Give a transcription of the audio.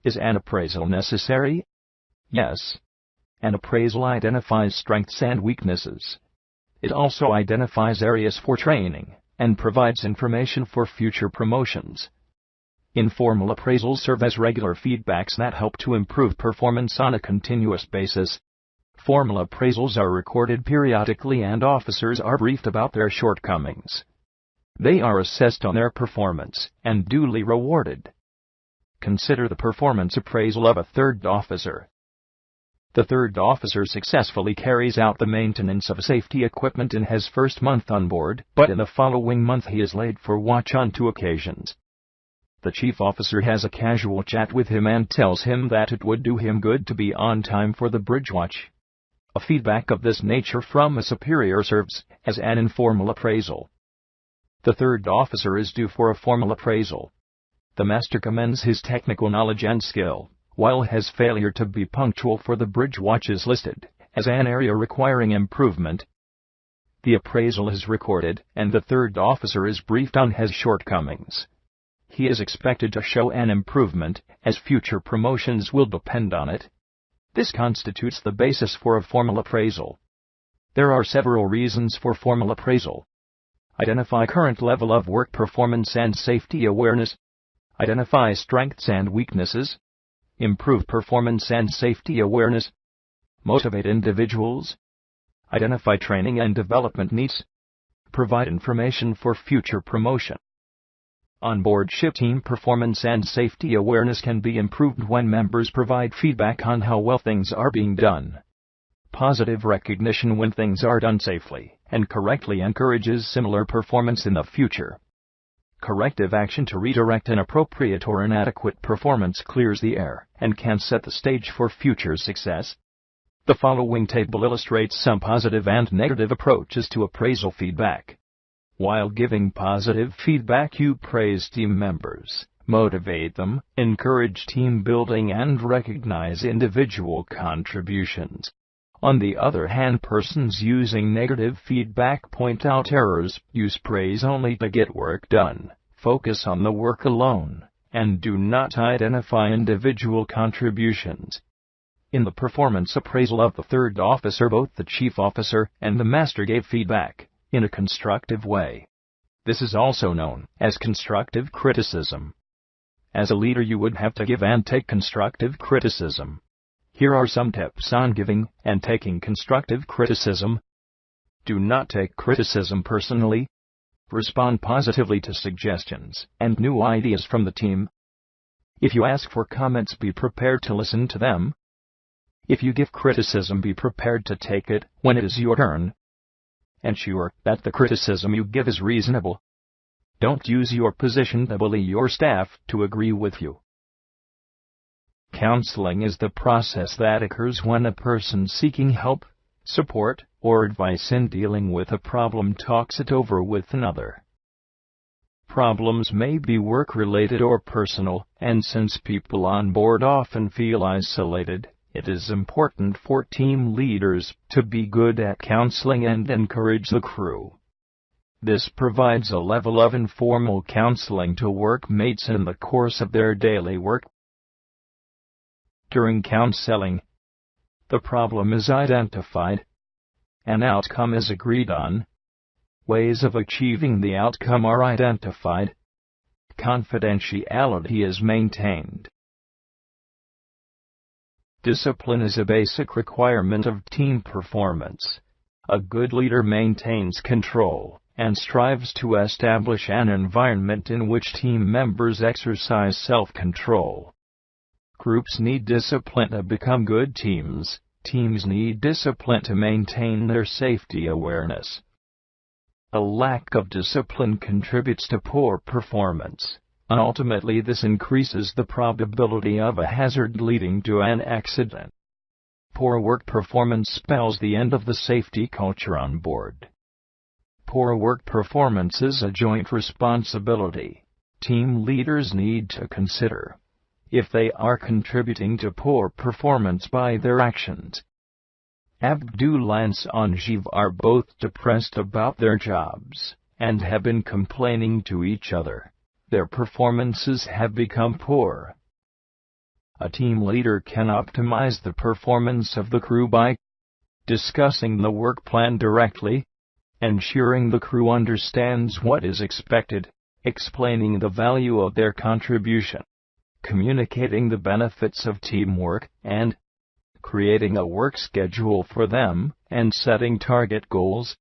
Is an appraisal necessary? Yes. An appraisal identifies strengths and weaknesses. It also identifies areas for training and provides information for future promotions. Informal appraisals serve as regular feedbacks that help to improve performance on a continuous basis. Formal appraisals are recorded periodically and officers are briefed about their shortcomings. They are assessed on their performance and duly rewarded. Consider the performance appraisal of a third officer. The third officer successfully carries out the maintenance of safety equipment in his first month on board, but in the following month he is late for watch on 2 occasions. The chief officer has a casual chat with him and tells him that it would do him good to be on time for the bridge watch. A feedback of this nature from a superior serves as an informal appraisal. The third officer is due for a formal appraisal. The master commends his technical knowledge and skill, while his failure to be punctual for the bridge watch is listed as an area requiring improvement. The appraisal is recorded, and the third officer is briefed on his shortcomings. He is expected to show an improvement, as future promotions will depend on it. This constitutes the basis for a formal appraisal. There are several reasons for formal appraisal. Identify current level of work performance and safety awareness. Identify strengths and weaknesses. Improve performance and safety awareness. Motivate individuals. Identify training and development needs. Provide information for future promotion. On-board ship team performance and safety awareness can be improved when members provide feedback on how well things are being done. Positive recognition when things are done safely and correctly encourages similar performance in the future. Corrective action to redirect inappropriate or inadequate performance clears the air and can set the stage for future success. The following table illustrates some positive and negative approaches to appraisal feedback. While giving positive feedback, you praise team members, motivate them, encourage team building, and recognize individual contributions. On the other hand, persons using negative feedback point out errors, use praise only to get work done, focus on the work alone, and do not identify individual contributions. In the performance appraisal of the third officer, both the chief officer and the master gave feedback in a constructive way. This is also known as constructive criticism. As a leader, you would have to give and take constructive criticism. Here are some tips on giving and taking constructive criticism. Do not take criticism personally. Respond positively to suggestions and new ideas from the team. If you ask for comments, be prepared to listen to them. If you give criticism, be prepared to take it when it is your turn. Ensure that the criticism you give is reasonable. Don't use your position to bully your staff to agree with you. Counseling is the process that occurs when a person seeking help, support, or advice in dealing with a problem talks it over with another. Problems may be work-related or personal, and since people on board often feel isolated, it is important for team leaders to be good at counseling and encourage the crew. This provides a level of informal counseling to workmates in the course of their daily work. During counseling, the problem is identified. An outcome is agreed on. Ways of achieving the outcome are identified. Confidentiality is maintained. Discipline is a basic requirement of team performance. A good leader maintains control and strives to establish an environment in which team members exercise self-control. Groups need discipline to become good teams. Teams need discipline to maintain their safety awareness. A lack of discipline contributes to poor performance. Ultimately, this increases the probability of a hazard leading to an accident. Poor work performance spells the end of the safety culture on board. Poor work performance is a joint responsibility. Team leaders need to consider if they are contributing to poor performance by their actions. Abdul and Sanjeev are both depressed about their jobs and have been complaining to each other. Their performances have become poor. A team leader can optimize the performance of the crew by discussing the work plan directly, ensuring the crew understands what is expected, explaining the value of their contribution, communicating the benefits of teamwork, and creating a work schedule for them, and setting target goals.